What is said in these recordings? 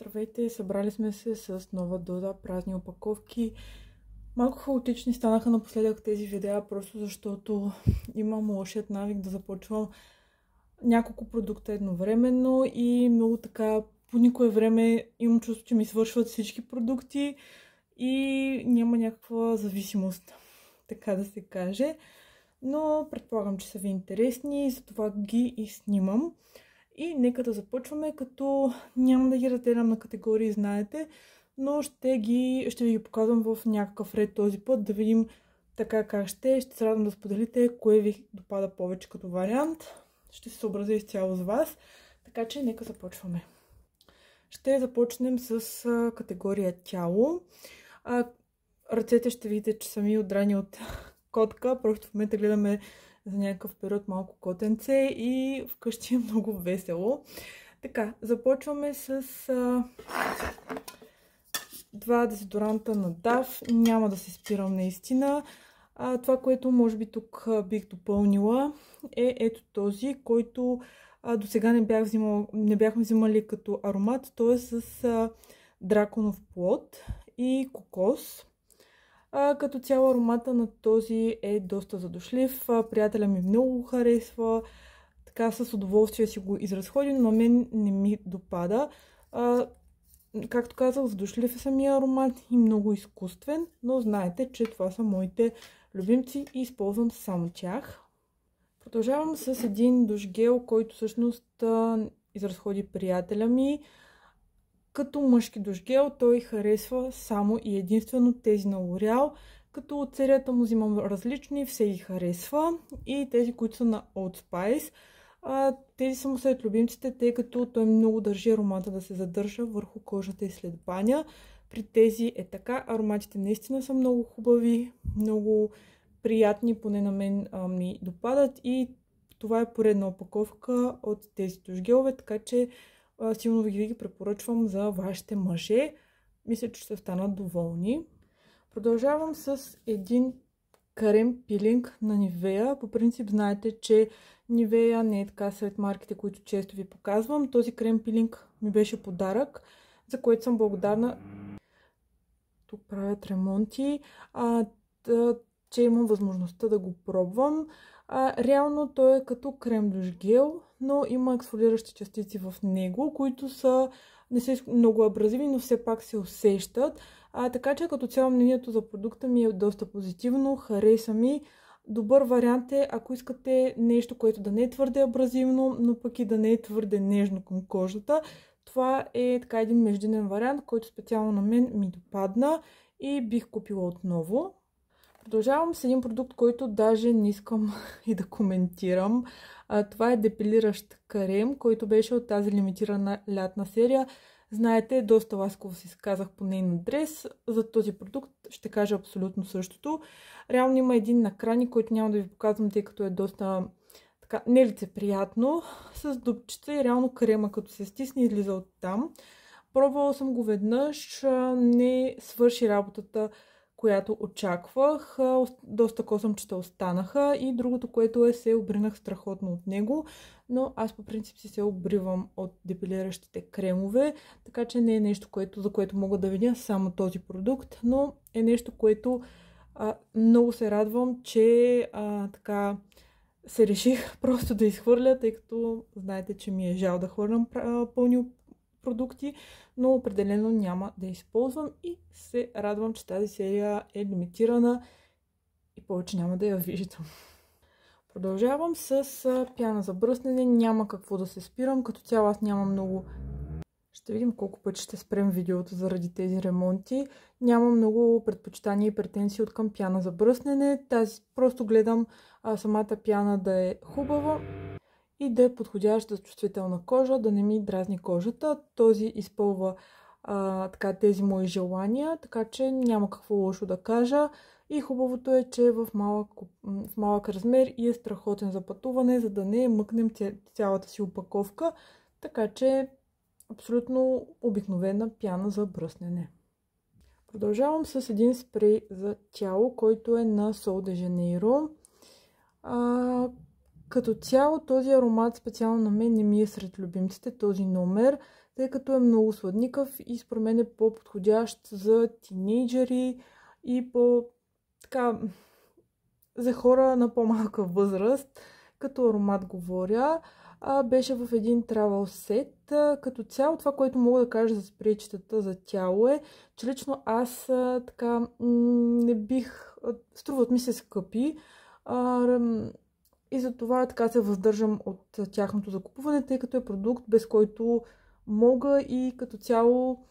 Здравейте, събрали сме се с нова доза празни опаковки. Малко хаотични станаха напоследък тези видеа, просто защото имам лошият навик да започвам няколко продукта едновременно и много така по никое време имам чувство, че ми свършват всички продукти и няма някаква зависимост, така да се каже. Но предполагам, че са ви интересни и затова ги и снимам. И нека да започваме, като няма да ги разделям на категории, знаете, но ще ви ги показвам в някакъв ред този път, да видим така как ще. Ще се радвам да споделите кое ви допада повече като вариант. Ще се съобразя изцяло с вас, така че нека започваме. Ще започнем с категория тяло. Ръцете ще видите, че са ми отдрани от котка, просто в момента гледаме за някакъв период малко котенце и вкъщи е много весело. Така, започваме с два дезодоранта на DAF. Няма да се спирам наистина. Това, което може би тук бих допълнила е ето този, който до сега не бяхме взимали като аромат. Той е с драконов плод и кокос. Като цяло аромата на този е доста задушлив. Приятеля ми много харесва. Така с удоволствие си го изразходи, но на мен не ми допада. Както казах, задушлив е самия аромат и много изкуствен, но знаете, че това са моите любимци и използвам само тях. Продължавам с един душгел, който всъщност изразходи приятеля ми. Като мъжки душгел той харесва само и единствено тези на L'Oreal, като от серията му взимам различни, все ги харесва и тези, които са на Old Spice. Тези са му сред любимците, тъй като той много държи аромата да се задържа върху кожата и след баня. При тези е така, ароматите наистина са много хубави, много приятни, поне на мен ми допадат и това е поредна опаковка от тези душгелове, така че силно ви ги препоръчвам за вашите мъже. Мисля, че ще станат доволни. Продължавам с един крем пилинг на Nivea. По принцип знаете, че Nivea не е така сред марките, които често ви показвам. Този крем пилинг ми беше подарък, за което съм благодарна. Тук правят ремонти, че имам възможността да го пробвам. Реално той е като крем душ гел, но има ексфолиращи частици в него, които не са много абразивни, но все пак се усещат. Така че като цяло мнението за продукта ми е доста позитивно, хареса ми. Добър вариант е, ако искате нещо, което да не е твърде абразивно, но пък и да не е твърде нежно към кожата. Това е така един междинен вариант, който специално на мен ми допадна и бих купила отново. Продължавам с един продукт, който даже не искам и да коментирам. Това е депилиращ крем, който беше от тази лимитирана лятна серия. Знаете, доста ласково си казах по нейн адрес. За този продукт ще кажа абсолютно същото. Реално има един накрайник, който няма да ви показвам, тъй като е доста така нелицеприятно, с дупчица и реално крема, като се стисне, излиза от там. Пробвала съм го веднъж, не свърши работата, която очаквах. Доста косъмчета останаха и другото, което се обринах страхотно от него, но аз по принцип си се обривам от депилиращите кремове, така че не е нещо, за което мога да видя само този продукт, но е нещо, което много се радвам, че така се реших просто да изхвърля, тъй като знаете, че ми е жал да хвърлям пълни продукти, но определено няма да използвам и се радвам, че тази серия е лимитирана и повече няма да я виждам. Продължавам с пяна за бръснене. Няма какво да се спирам, като цяло аз нямам много. Ще видим колко пъти ще спрем видеото заради тези ремонти. Нямам много предпочитания и претенции от към пяна за бръснене. Просто гледам самата пяна да е хубава и да е подходяща за чувствителна кожа, да не ми дразни кожата. Този изпълва така тези мои желания, така че няма какво лошо да кажа. И хубавото е, че е в малък размер и е страхотен за пътуване, за да не мъкнем цялата си опаковка. Така че абсолютно обикновена пяна за бръснене. Продължавам с един спрей за тяло, който е на Sol de Janeiro. Като цяло този аромат специално на мен не ми е сред любимците, този номер, тъй като е много сладникав и според мен е по-подходящ за тинейджери и така, за хора на по-малка възраст, като аромат говоря. Беше в един travel сет. Като цяло това, което мога да кажа за спрейчетата за тяло е, че лично аз така не бих... Струват ми се скъпи. И затова така се въздържам от тяхното закупуване, тъй като е продукт, без който мога и като цяло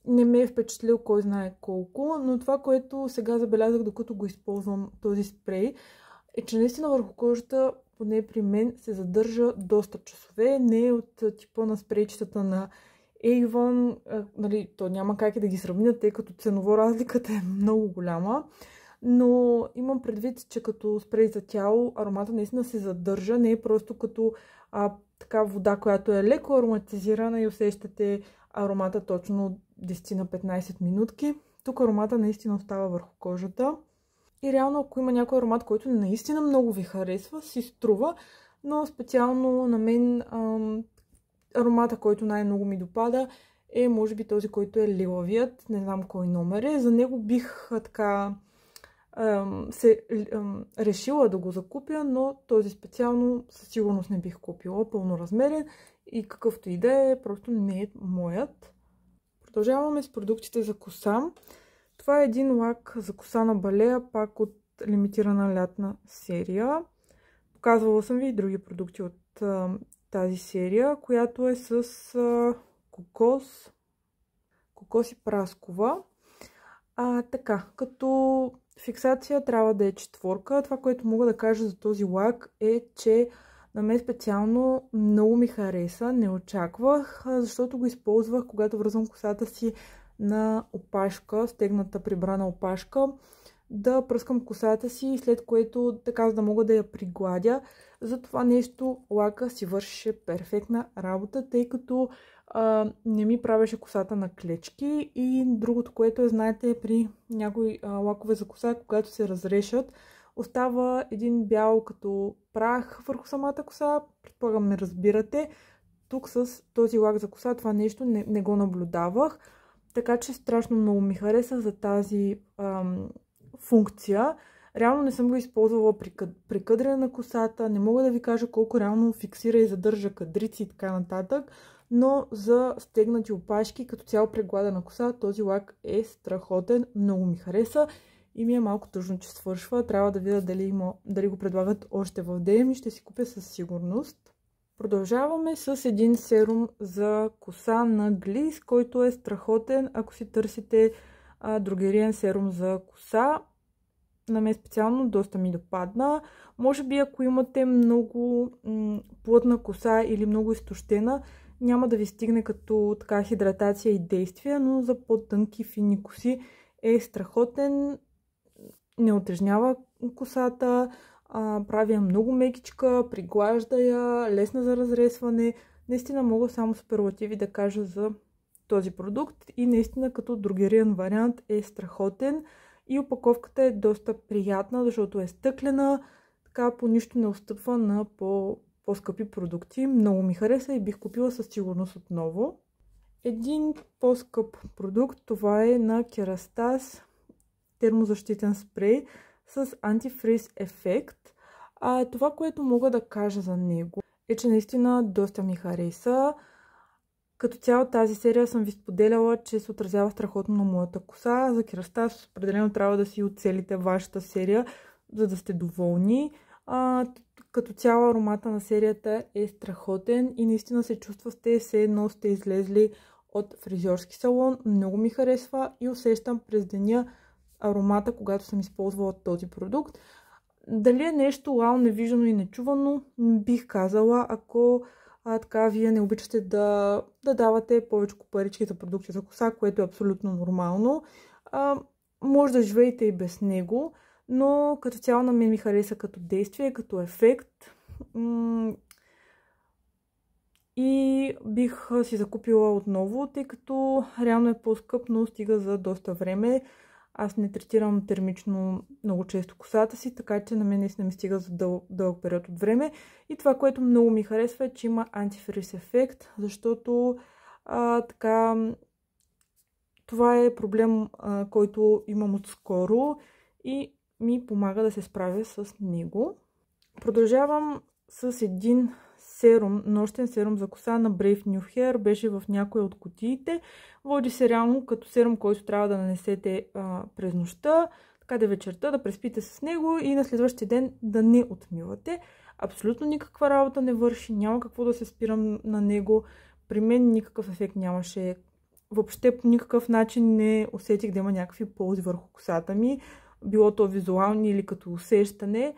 не ме е впечатлил кой знае колко. Но това, което сега забелязах, докато го използвам този спрей, е, че наистина върху кожата, поне при мен, се задържа доста часове. Не е от типа на спрейчетата на Avon. Нали, то няма как и да ги сравня, тъй като ценово разликата е много голяма. Но имам предвид, че като спрей за тяло аромата наистина се задържа. Не е просто като така вода, която е леко ароматизирана и усещате аромата точно 10 на 15 минутки. Тук аромата наистина остава върху кожата. И реално, ако има някой аромат, който наистина много ви харесва, си струва. Но специално на мен аромата, който най-много ми допада, е може би този, който е лилавият. Не знам кой номер е. За него бих така решила да го закупя, но този специално със сигурност не бих купила пълноразмерен и какъвто и да е, просто не е моят. Продължаваме с продуктите за коса. Това е един лак за коса на балея, пак от лимитирана лятна серия. Показвала съм ви и други продукти от тази серия, която е с кокос и праскова. Така, като фиксация трябва да е 4. Това, което мога да кажа за този лак е, че на мен специално много ми хареса. Не очаквах, защото го използвах, когато връзвам косата си на опашка, стегната прибрана опашка, да пръскам косата си, след което така, за да мога да я пригладя. За това нещо лака си вършеше перфектна работа, тъй като не ми правеше косата на клечки. И другото, което е, знаете, при някои лакове за коса, когато се разрешат, остава един бял като прах върху самата коса. Предполагам, ме разбирате. Тук с този лак за коса това нещо не го наблюдавах. Така че страшно много ми хареса за тази функция. Реално не съм го използвала при къдрене на косата. Не мога да ви кажа колко реално фиксира и задържа кадрици и така нататък. Но за стегнати опашки, като цяло прегладена коса, този лак е страхотен. Много ми хареса и ми е малко тъжно, че свършва. Трябва да видя дали го предлагат още в DM и ще си купя със сигурност. Продължаваме с един серум за коса на Gliss, който е страхотен, ако си търсите другериен серум за коса. На мен специално доста ми допадна. Може би ако имате много плътна коса или много изтощена, няма да ви стигне като така хидратация и действие, но за по-тънки фини коси е страхотен. Не отежнява косата, прави я много мекичка, приглажда я, лесна за разресване. Наистина мога само суперлативи да кажа за този продукт и наистина като другериен вариант е страхотен. И опаковката е доста приятна, защото е стъклена, така по нищо не отстъпва на по-скъпи продукти. Много ми хареса и бих купила със сигурност отново. Един по-скъп продукт, това е на Kerastase термозащитен спрей с антифриз ефект. Това, което мога да кажа за него е, че наистина доста ми хареса. Като цяло тази серия съм ви споделяла, че се отразява страхотно на моята коса. За Kerastase определено трябва да си оцелите вашата серия, за да сте доволни. Като цяло аромата на серията е страхотен и наистина се чувства все едно сте излезли от фризьорски салон. Много ми харесва и усещам през деня аромата, когато съм използвала този продукт. Дали е нещо вау, невиждано и нечувано, бих казала, ако така вие не обичате да давате повече парички за продукти за коса, което е абсолютно нормално. Може да живеете и без него, но като цяло на мен ми хареса като действие, като ефект. И бих си закупила отново, тъй като реално е по-скъп, но стига за доста време. Аз не третирам термично много често косата си, така че на мен наистина ми стига за дълъг период от време. И това, което много ми харесва е, че има антифриз ефект, защото Така, това е проблем, който имам отскоро и ми помага да се справя с него. Продължавам с един серум, нощен серум за коса на Brave New Hair. Беше в някоя от кутиите. Води се реално като серум, който трябва да нанесете през нощта, така да вечерта да преспите с него и на следващия ден да не отмивате. Абсолютно никаква работа не върши, няма какво да се спирам на него. При мен никакъв ефект нямаше. Въобще по никакъв начин не усетих да има някакви ползи върху косата ми. Било то визуални или като усещане.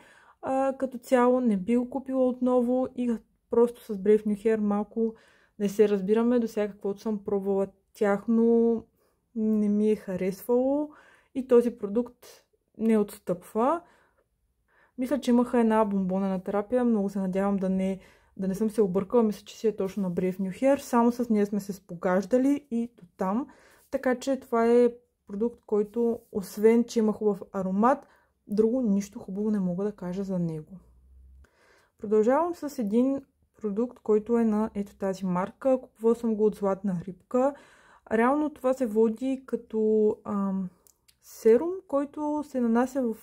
Като цяло не би го купила отново и просто с Brave New Hair малко не се разбираме. До сега каквото съм пробвала тяхно не ми е харесвало и този продукт не отстъпва. Мисля, че имаха една бомбонена терапия. Много се надявам да не съм се объркала. Мисля, че си е точно на Brave New Hair. Само с нея сме се спогаждали и до там. Така че това е продукт, който освен, че има хубав аромат, друго нищо хубаво не мога да кажа за него. Продължавам с един продукт, който е на ето тази марка. Купувала съм го от Златна рибка. Реално това се води като серум, който се нанася в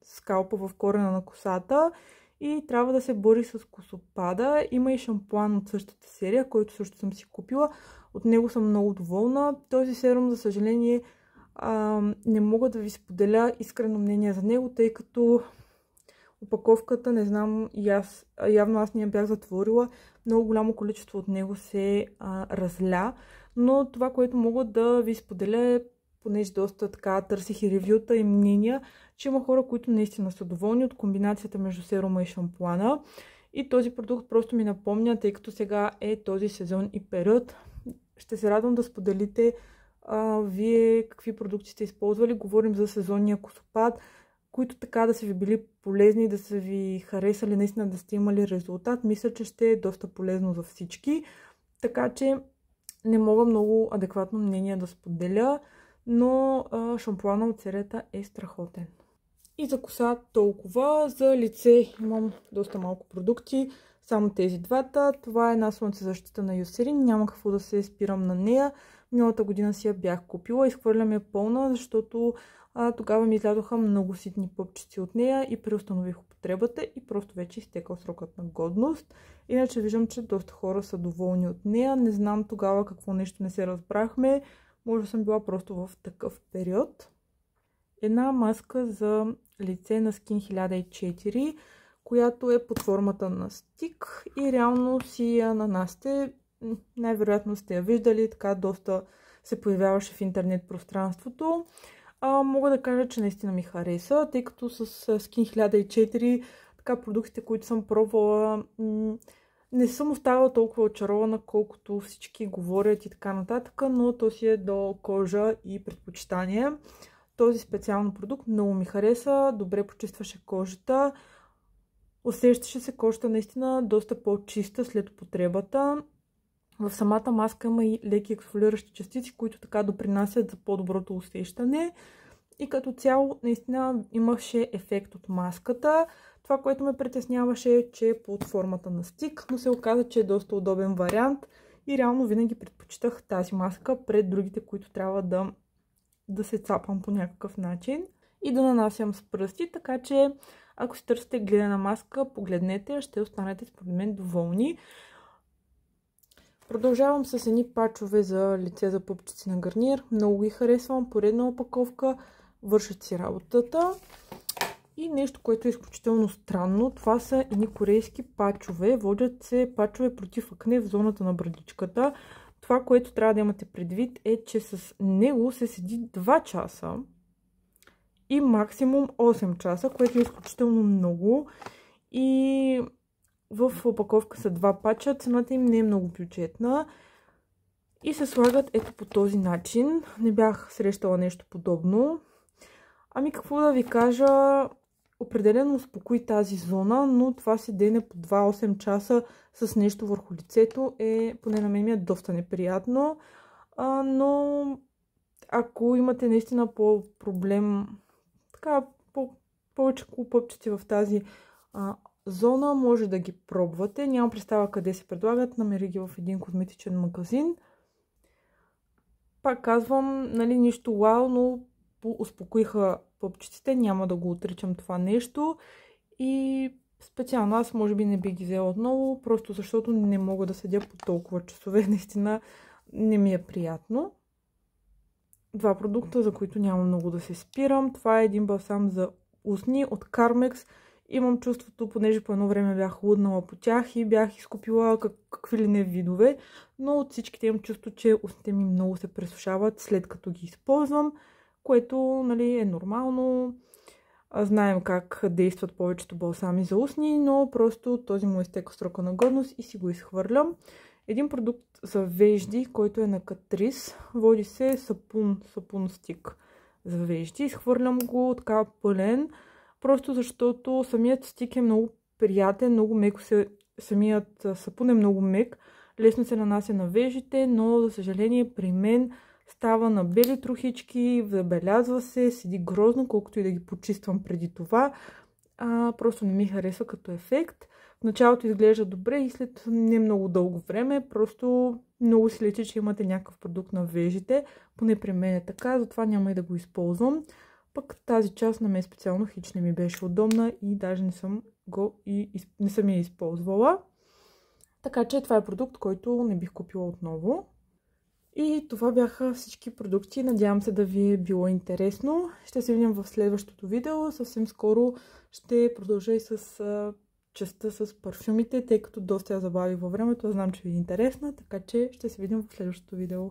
скалпа, в корена на косата и трябва да се бори с косопада. Има и шампуан от същата серия, който също съм си купила. От него съм много доволна. Този серум, за съжаление, не мога да ви споделя искрено мнение за него, тъй като опаковката, не знам, явно аз не я бях затворила. Много голямо количество от него се разля. Но това, което мога да ви споделя е, понеже доста така търсих и ревюта и мнения, че има хора, които наистина са доволни от комбинацията между серума и шампуана. И този продукт просто ми напомня, тъй като сега е този сезон и период. Ще се радвам да споделите вие какви продукти сте използвали. Говорим за сезонния косопад, които така да са ви били полезни, да са ви харесали, наистина да сте имали резултат. Мисля, че ще е доста полезно за всички. Така че не мога много адекватно мнение да споделя, но шампуана от серията е страхотен. И за коса толкова. За лице имам доста малко продукти, само тези двата. Това е една слънцезащита на Eucerin, няма какво да се спирам на нея. Миналата година си я бях купила, изхвърлям я пълна, защото тогава ми излязоха много ситни пъпчици от нея и преустанових употребата и просто вече изтекал срокът на годност. Иначе виждам, че доста хора са доволни от нея. Не знам тогава какво нещо не се разбрахме. Може да съм била просто в такъв период. Една маска за лице на Skin 1004, която е под формата на стик и реално си я нанасяте. Най-вероятно сте я виждали, така доста се появяваше в интернет пространството. Мога да кажа, че наистина ми хареса, тъй като с Skin 1004 така продуктите, които съм пробвала, не съм оставала толкова очарована, колкото всички говорят и така нататък, но то си е до кожа и предпочитание. Този специално продукт много ми хареса, добре почистваше кожата, усещаше се кожата наистина доста по-чиста след употребата. В самата маска има и леки ексфолиращи частици, които така допринасят за по-доброто усещане. И като цяло наистина имаше ефект от маската. Това, което ме притесняваше е, че е под формата на стик, но се оказа, че е доста удобен вариант. И реално винаги предпочитах тази маска пред другите, които трябва да се цапам по някакъв начин и да нанасям с пръсти. Така че ако си търсите гледана маска, погледнете, ще останете според мен доволни. Продължавам с едни пачове за лице за пъпчици на Гарниер. Много ги харесвам. Поредна опаковка. Вършат си работата. И нещо, което е изключително странно. Това са едни корейски пачове. Водят се пачове против акне в зоната на брадичката. Това, което трябва да имате предвид е, че с него се седи 2 часа и максимум 8 часа, което е изключително много. И в опаковка са 2 пача, цената им не е много бюджетна и се слагат ето по този начин. Не бях срещала нещо подобно. Ами какво да ви кажа, определено успокои тази зона, но това седене по 2-8 часа с нещо върху лицето е, поне на мен ми е доста неприятно. Но ако имате наистина по-проблем, така повече пъпчици в тази зона, може да ги пробвате. Нямам представа къде се предлагат. Намери ги в един козметичен магазин. Пак казвам, нали, нищо вау, но успокоиха пъпчиците, няма да го отричам това нещо. И специално аз може би не би ги взела отново, просто защото не мога да седя по толкова часове. Наистина не ми е приятно. Два продукта, за които няма много да се спирам. Това е един балсам за устни от Carmex. Имам чувството, понеже по едно време бях луднала по тях и бях изкупила какви ли не видове, но от всичките имам чувство, че устните ми много се пресушават след като ги използвам, което, нали, е нормално. Знаем как действат повечето балсами за устни, но просто този му изтека срока на годност и си го изхвърлям. Един продукт за вежди, който е на Catrice, води се сапун стик за вежди. Изхвърлям го така пълен, просто защото самият стик е много приятен, много меко самият сапун е много мек, лесно се нанася на веждите, но за съжаление при мен става на бели трохички, забелязва се, седи грозно, колкото и да ги почиствам преди това. Просто не ми харесва като ефект. В началото изглежда добре и след не много дълго време просто много си лечи, че имате някакъв продукт на вежите. Поне при мен е така, затова няма и да го използвам. Пък тази част на мен специално хич не ми беше удобна и даже не съм я използвала. Така че това е продукт, който не бих купила отново. И това бяха всички продукти. Надявам се да ви е било интересно. Ще се видим в следващото видео. Съвсем скоро ще продължа и с частта с парфюмите, тъй като доста я забавих във времето. Знам, че ви е интересна, така че ще се видим в следващото видео.